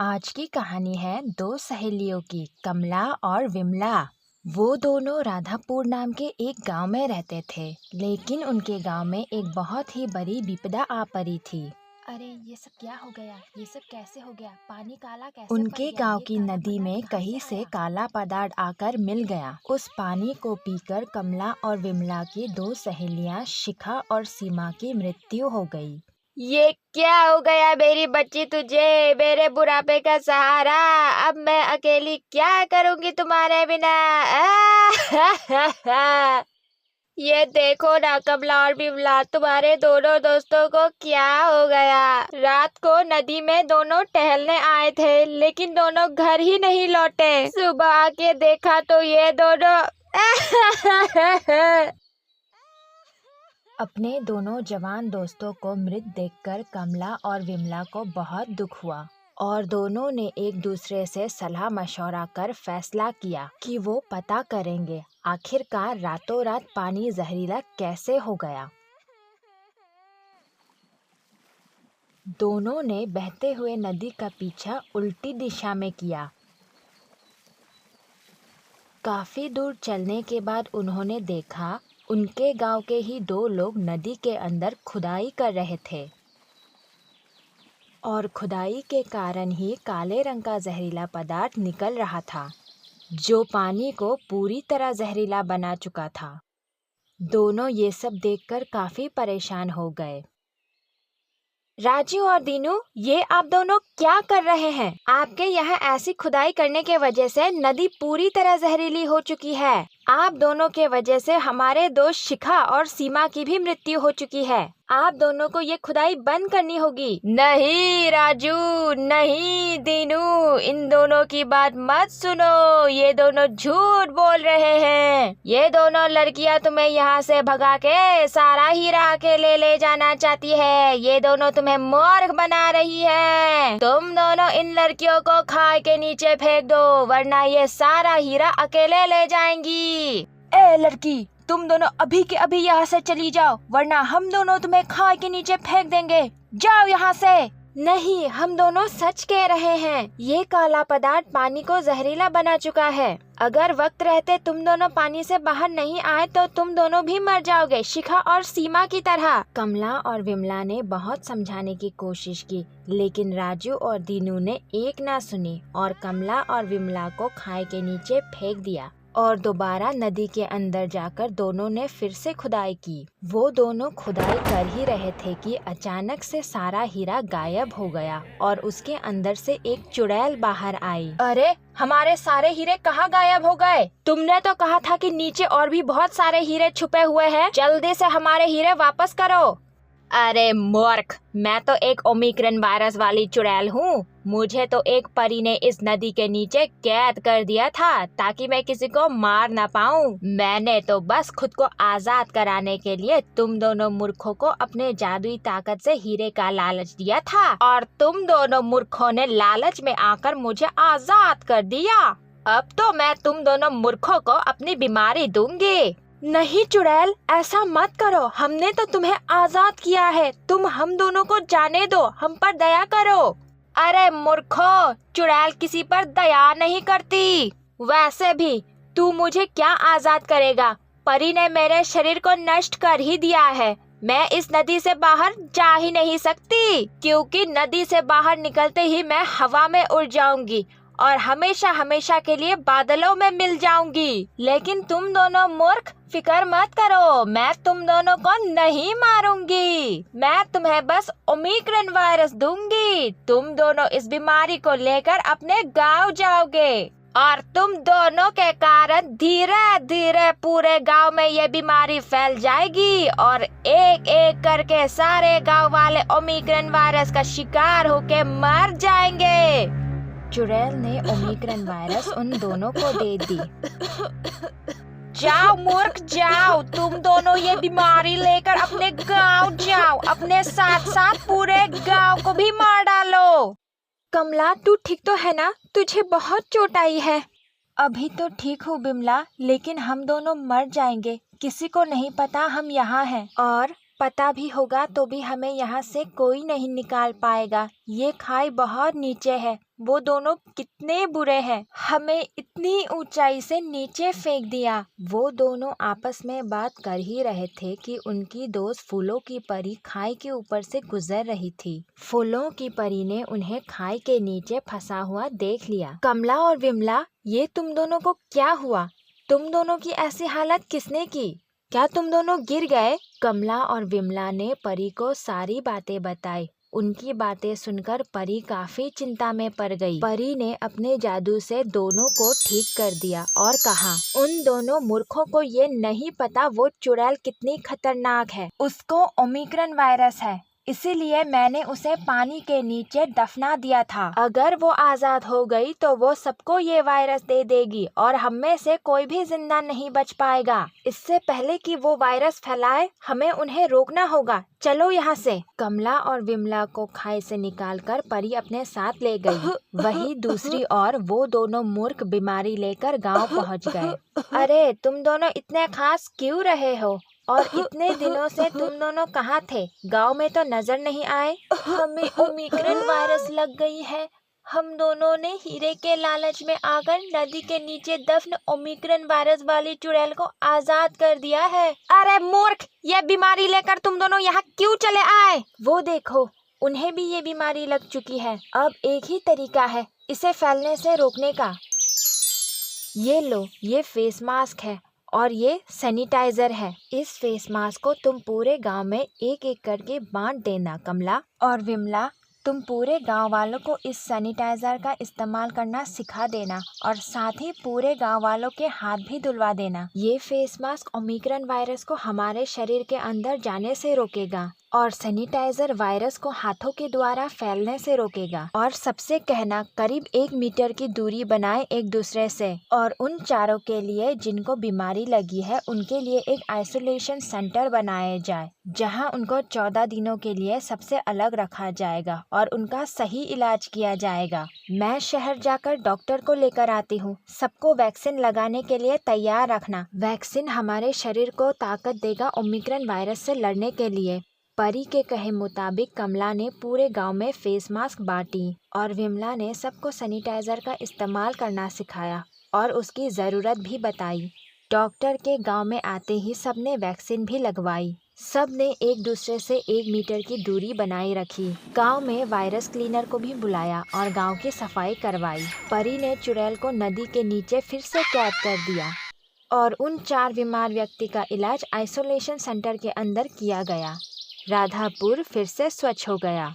आज की कहानी है दो सहेलियों की, कमला और विमला। वो दोनों राधापुर नाम के एक गांव में रहते थे, लेकिन उनके गांव में एक बहुत ही बड़ी विपदा आ पड़ी थी। अरे ये सब क्या हो गया? ये सब कैसे हो गया? पानी काला कैसे उनके पड़ गया? गांव ये की काला नदी पदार्थ में कहाँ कहीं से से आया? काला पदार्थ आकर मिल गया। उस पानी को पीकर कमला और विमला की दो सहेलियां शिखा और सीमा की मृत्यु हो गई। ये क्या हो गया मेरी बच्ची तुझे, मेरे बुढ़ापे का सहारा। अब मैं अकेली क्या करूंगी तुम्हारे बिना। ये देखो ना कमला और विमला, तुम्हारे दोनों दोस्तों को क्या हो गया। रात को नदी में दोनों टहलने आए थे, लेकिन दोनों घर ही नहीं लौटे। सुबह आके देखा तो ये दोनों अपने दोनों जवान दोस्तों को मृत देखकर कमला और विमला को बहुत दुख हुआ और दोनों ने एक दूसरे से सलाह मशवरा कर फैसला किया कि वो पता करेंगे आखिरकार रातों रात पानी जहरीला कैसे हो गया। दोनों ने बहते हुए नदी का पीछा उल्टी दिशा में किया। काफी दूर चलने के बाद उन्होंने देखा उनके गांव के ही दो लोग नदी के अंदर खुदाई कर रहे थे और खुदाई के कारण ही काले रंग का जहरीला पदार्थ निकल रहा था, जो पानी को पूरी तरह जहरीला बना चुका था। दोनों ये सब देखकर काफी परेशान हो गए। राजू और दीनू, ये आप दोनों क्या कर रहे हैं? आपके यहाँ ऐसी खुदाई करने के वजह से नदी पूरी तरह जहरीली हो चुकी है। आप दोनों के वजह से हमारे दोस्त शिखा और सीमा की भी मृत्यु हो चुकी है। आप दोनों को ये खुदाई बंद करनी होगी। नहीं राजू, नहीं दीनू, इन दोनों की बात मत सुनो। ये दोनों झूठ बोल रहे हैं। ये दोनों लड़कियां तुम्हें यहाँ से भगा के सारा हीरा अकेले ले जाना चाहती है। ये दोनों तुम्हें मूर्ख बना रही है। तुम दोनों इन लड़कियों को खाई के नीचे फेंक दो, वरना ये सारा हीरा अकेले ले जाएंगी। ए लड़की, तुम दोनों अभी के अभी यहाँ से चली जाओ, वरना हम दोनों तुम्हें खाई के नीचे फेंक देंगे। जाओ यहाँ से। नहीं, हम दोनों सच कह रहे हैं। ये काला पदार्थ पानी को जहरीला बना चुका है। अगर वक्त रहते तुम दोनों पानी से बाहर नहीं आए तो तुम दोनों भी मर जाओगे, शिखा और सीमा की तरह। कमला और विमला ने बहुत समझाने की कोशिश की, लेकिन राजू और दीनू ने एक ना सुनी और कमला और विमला को खाई के नीचे फेंक दिया और दोबारा नदी के अंदर जाकर दोनों ने फिर से खुदाई की। वो दोनों खुदाई कर ही रहे थे कि अचानक से सारा हीरा गायब हो गया और उसके अंदर से एक चुड़ैल बाहर आई। अरे, हमारे सारे हीरे कहाँ गायब हो गए? तुमने तो कहा था कि नीचे और भी बहुत सारे हीरे छुपे हुए हैं। जल्दी से हमारे हीरे वापस करो। अरे मूर्ख, मैं तो एक ओमिक्रॉन वायरस वाली चुड़ैल हूँ। मुझे तो एक परी ने इस नदी के नीचे कैद कर दिया था ताकि मैं किसी को मार ना पाऊँ। मैंने तो बस खुद को आजाद कराने के लिए तुम दोनों मूर्खों को अपने जादुई ताकत से हीरे का लालच दिया था और तुम दोनों मूर्खों ने लालच में आकर मुझे आजाद कर दिया। अब तो मैं तुम दोनों मूर्खों को अपनी बीमारी दूंगी। नहीं चुड़ैल, ऐसा मत करो। हमने तो तुम्हें आजाद किया है। तुम हम दोनों को जाने दो, हम पर दया करो। अरे मूर्खों, चुड़ैल किसी पर दया नहीं करती। वैसे भी तू मुझे क्या आजाद करेगा? परी ने मेरे शरीर को नष्ट कर ही दिया है। मैं इस नदी से बाहर जा ही नहीं सकती, क्योंकि नदी से बाहर निकलते ही मैं हवा में उड़ जाऊंगी और हमेशा हमेशा के लिए बादलों में मिल जाऊंगी। लेकिन तुम दोनों मूर्ख, फिक्र मत करो, मैं तुम दोनों को नहीं मारूंगी। मैं तुम्हें बस ओमिक्रॉन वायरस दूंगी। तुम दोनों इस बीमारी को लेकर अपने गांव जाओगे और तुम दोनों के कारण धीरे धीरे पूरे गांव में ये बीमारी फैल जाएगी और एक एक करके सारे गांव वाले ओमिक्रॉन वायरस का शिकार होके मर जाएंगे। चुड़ैल ने ओमिक्रॉन वायरस उन दोनों को दे दी। जाओ मूर्ख, जाओ। तुम दोनों ये बीमारी लेकर अपने गांव जाओ। अपने साथ साथ पूरे गांव को भी मार डालो। कमला, तू ठीक तो है ना? तुझे बहुत चोट आई है। अभी तो ठीक हूँ विमला, लेकिन हम दोनों मर जाएंगे। किसी को नहीं पता हम यहाँ हैं। और पता भी होगा तो भी हमें यहाँ से कोई नहीं निकाल पाएगा। ये खाई बहुत नीचे है। वो दोनों कितने बुरे हैं, हमें इतनी ऊंचाई से नीचे फेंक दिया। वो दोनों आपस में बात कर ही रहे थे कि उनकी दोस्त फूलों की परी खाई के ऊपर से गुजर रही थी। फूलों की परी ने उन्हें खाई के नीचे फंसा हुआ देख लिया। कमला और विमला, ये तुम दोनों को क्या हुआ? तुम दोनों की ऐसी हालत किसने की? क्या तुम दोनों गिर गए? कमला और विमला ने परी को सारी बातें बताई। उनकी बातें सुनकर परी काफी चिंता में पड़ गई। परी ने अपने जादू से दोनों को ठीक कर दिया और कहा, उन दोनों मूर्खों को ये नहीं पता वो चुड़ैल कितनी खतरनाक है। उसको ओमिक्रॉन वायरस है, इसीलिए मैंने उसे पानी के नीचे दफना दिया था। अगर वो आजाद हो गई तो वो सबको ये वायरस दे देगी और हम में से कोई भी जिंदा नहीं बच पाएगा। इससे पहले कि वो वायरस फैलाए, हमें उन्हें रोकना होगा। चलो यहाँ से। कमला और विमला को खाई से निकालकर परी अपने साथ ले गई। वही दूसरी ओर वो दोनों मूर्ख बीमारी लेकर गांव पहुँच गए। अरे, तुम दोनों इतने खास क्यों रहे हो? और इतने दिनों से तुम दोनों कहाँ थे? गांव में तो नजर नहीं आए। हमें ओमिक्रॉन वायरस लग गई है। हम दोनों ने हीरे के लालच में आकर नदी के नीचे दफन ओमिक्रॉन वायरस वाली चुड़ैल को आजाद कर दिया है। अरे मूर्ख, ये बीमारी लेकर तुम दोनों यहाँ क्यों चले आए? वो देखो, उन्हें भी ये बीमारी लग चुकी है। अब एक ही तरीका है इसे फैलने से रोकने का। ये लो, ये फेस मास्क है और ये सैनिटाइजर है। इस फेस मास्क को तुम पूरे गांव में एक एक करके बांट देना। कमला और विमला, तुम पूरे गांव वालों को इस सैनिटाइजर का इस्तेमाल करना सिखा देना और साथ ही पूरे गांव वालों के हाथ भी धुलवा देना। ये फेस मास्क ओमिक्रॉन वायरस को हमारे शरीर के अंदर जाने से रोकेगा और सैनिटाइजर वायरस को हाथों के द्वारा फैलने से रोकेगा। और सबसे कहना, करीब 1 मीटर की दूरी बनाए एक दूसरे से। और उन चारों के लिए जिनको बीमारी लगी है, उनके लिए एक आइसोलेशन सेंटर बनाया जाए, जहां उनको 14 दिनों के लिए सबसे अलग रखा जाएगा और उनका सही इलाज किया जाएगा। मैं शहर जाकर डॉक्टर को लेकर आती हूँ। सबको वैक्सीन लगाने के लिए तैयार रखना। वैक्सीन हमारे शरीर को ताकत देगा ओमिक्रॉन वायरस से लड़ने के लिए। परी के कहे मुताबिक कमला ने पूरे गांव में फेस मास्क बांटी और विमला ने सबको सैनिटाइजर का इस्तेमाल करना सिखाया और उसकी ज़रूरत भी बताई। डॉक्टर के गांव में आते ही सबने वैक्सीन भी लगवाई। सब ने एक दूसरे से 1 मीटर की दूरी बनाए रखी। गांव में वायरस क्लीनर को भी बुलाया और गांव की सफाई करवाई। परी ने चुड़ैल को नदी के नीचे फिर से कैद कर दिया और उन 4 बीमार व्यक्ति का इलाज आइसोलेशन सेंटर के अंदर किया गया। राधापुर फिर से स्वच्छ हो गया।